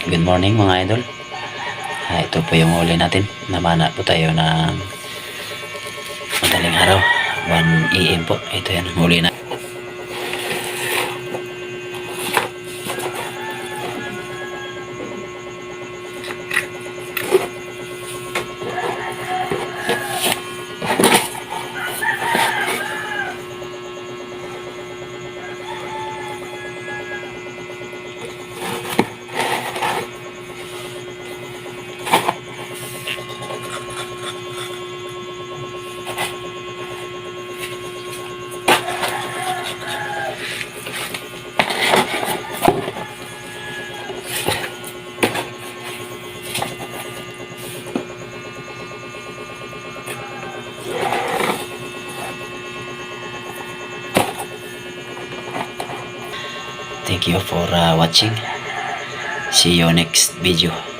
good morning mga idol. Ito po yung huli natin. Namana po tayo ng madaling araw. 1 AM po. Ito yan, huli na. Thank you for watching. See you next video.